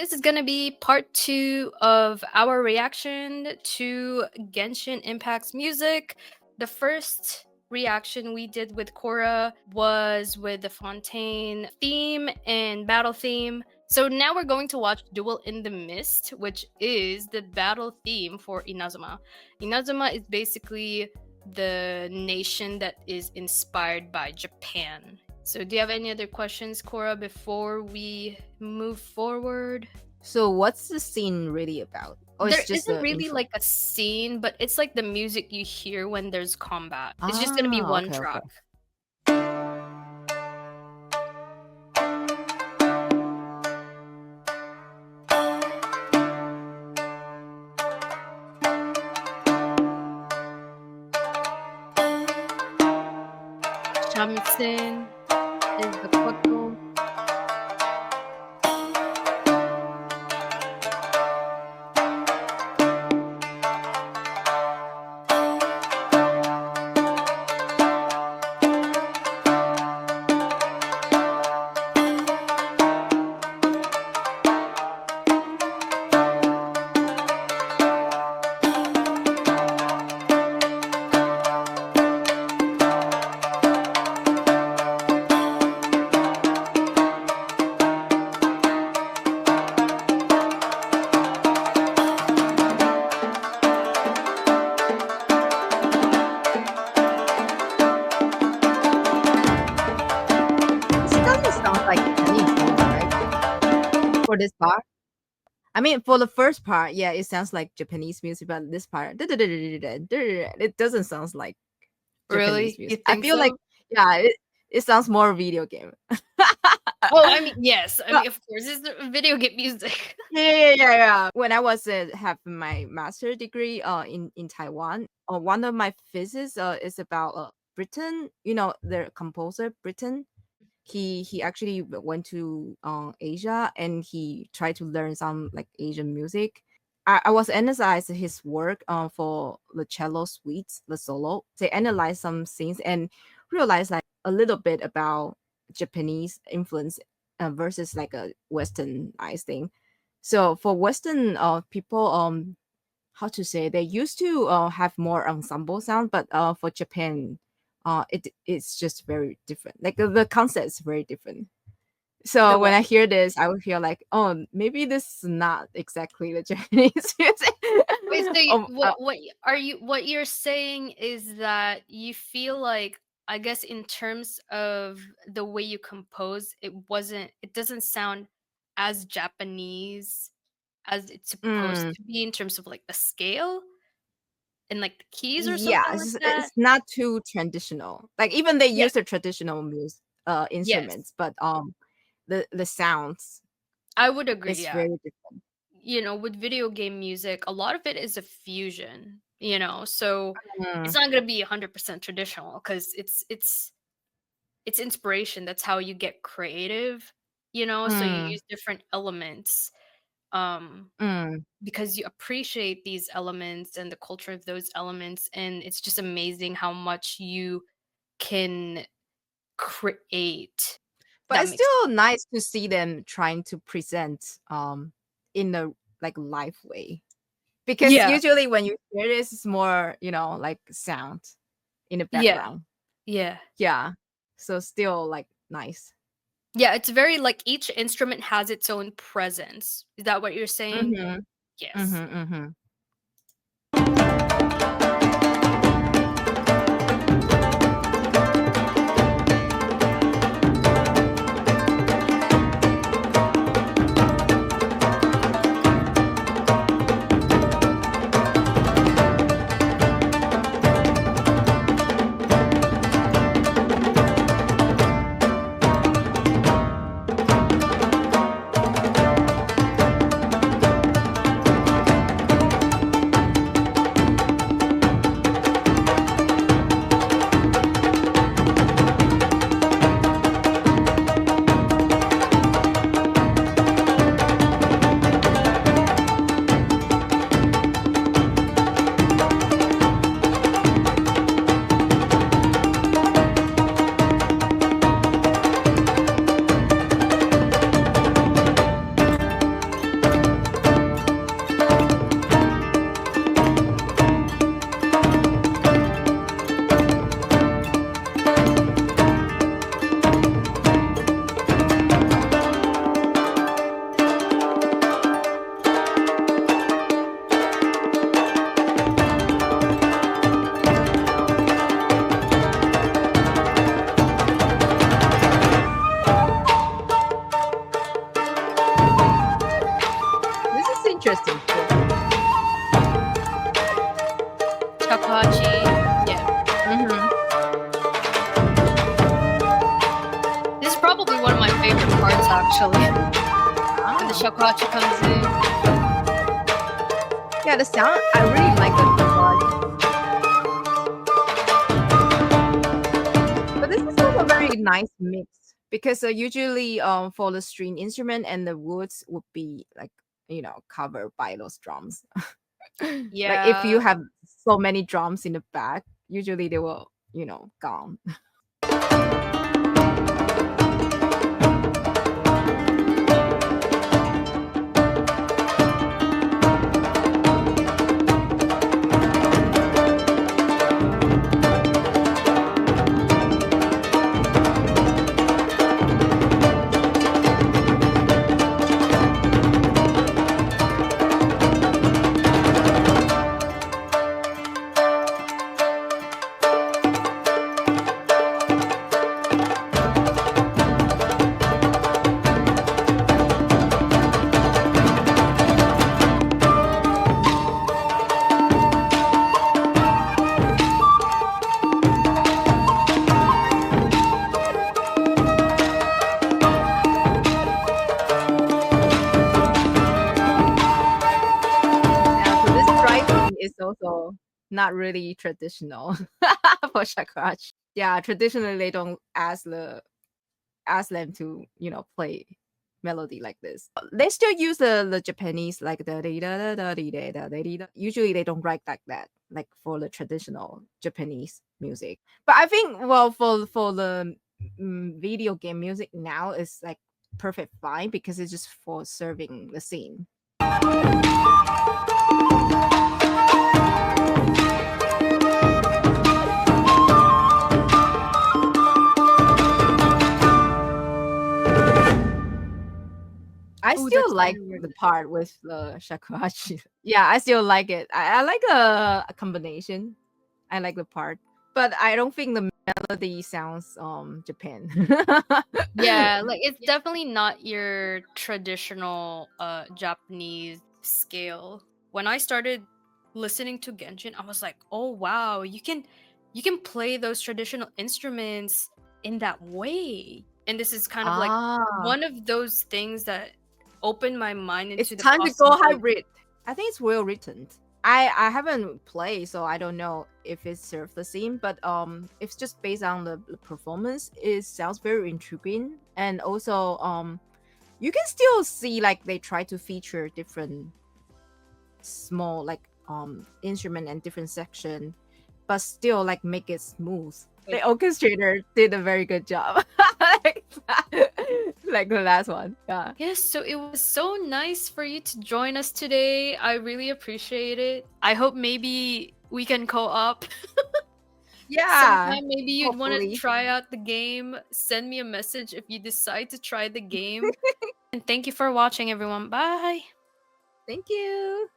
This is gonna be part 2 of our reaction to Genshin Impact's music. The first reaction we did with Korra was with the Fontaine theme and battle theme. So now we're going to watch Duel in the Mist, which is the battle theme for Inazuma. Inazuma is basically the nation that is inspired by Japan. So do you have any other questions, Cora, before we move forward? So what's the scene really about? Or There it's just isn't the really intro? like a scene, but it's like the music you hear when there's combat. It's just gonna be one Okay, track. okay. Shamisen is the Koto. This doesn't sound like Japanese music, right? For this part? I mean, for the first part, yeah, it sounds like Japanese music, but this part, it doesn't sound like Japanese Really? You music. I think feel like, so? yeah, it sounds more video game. Well, I mean, yes. I But mean, of course, it's the video game music. yeah. When I was have my master degree in Taiwan, one of my thesis is about Britain. You know, the composer Britain. He actually went to Asia and he tried to learn some like Asian music. I was analyzed his work for the cello suites, the solo. They analyzed some things and realized like a little bit about Japanese influence versus like a Westernized thing. So for Western people, how to say, they used to have more ensemble sound, but for Japan, it's just very different. Like the concept is very different. The So when what? I hear this, I would feel like, oh, maybe this is not exactly the Japanese music. Wait, so um, uh, what you're saying is that you feel like, I guess, in terms of the way you compose, it doesn't sound as Japanese as it's supposed mm, to be in terms of like the scale and like the keys or yeah, something like that? it's not too traditional. Like even they Yeah. use the traditional music Yes. instruments, but the sounds I would agree, is yeah. very different. With video game music, a lot of it is a fusion, so it's Mm, not gonna be 100% traditional because it's inspiration. That's how you get creative, so you mm, use different elements, um, mm. because you appreciate these elements and the culture of those elements, and it's just amazing how much you can create. But That it's makes still nice to see them trying to present in a like live way. Because Yeah, usually when you hear this, it's more, like sound in the yeah, background. yeah. Yeah. So still like nice. Yeah, it's very like each instrument has its own presence. Is that what you're saying? Mhm. Yes. Mhm, mhm. Shakuhachi comes in. Yeah, the sound, I really like the Shakuhachi. But this is also a very nice mix because usually for the string instrument and the woods would be like, covered by those drums. Like if you Yeah. have so many drums in the back, usually they will, gone. Yeah, so this writing is also not really traditional for shakuhachi. Yeah, traditionally they don't ask them to, play melody like this. They still use the Japanese like the da da da da da da da. Usually they don't write like that, like for the traditional Japanese music. But I think well for the video game music now is like perfect fine because it's just for serving the scene. I Oh, that's still like very the weird. part with the shakuhachi. Yeah, I still like it. I like a combination. I like the part, but I don't think the melody sounds Japan. Yeah, like it's definitely not your traditional Japanese scale. When I started listening to Genshin, I was like, "Oh wow, you can play those traditional instruments in that way." And this is kind of like Ah, one of those things that opened my mind it's into the time to go possibility. hybrid. I think it's well written. I haven't played, so I don't know if it serves the same. But if it's just based on the performance, it sounds very intriguing, and also you can still see like they try to feature different small like instrument and different section, but still like make it smooth. The orchestrator did a very good job. like, like the last one. Yeah. Yes, so it was so nice for you to join us today. I really appreciate it. I hope maybe we can co-op Yeah. sometime. Maybe you'd want to Hopefully. try out the game. Send me a message if you decide to try the game. And thank you for watching, everyone. Bye. Thank you.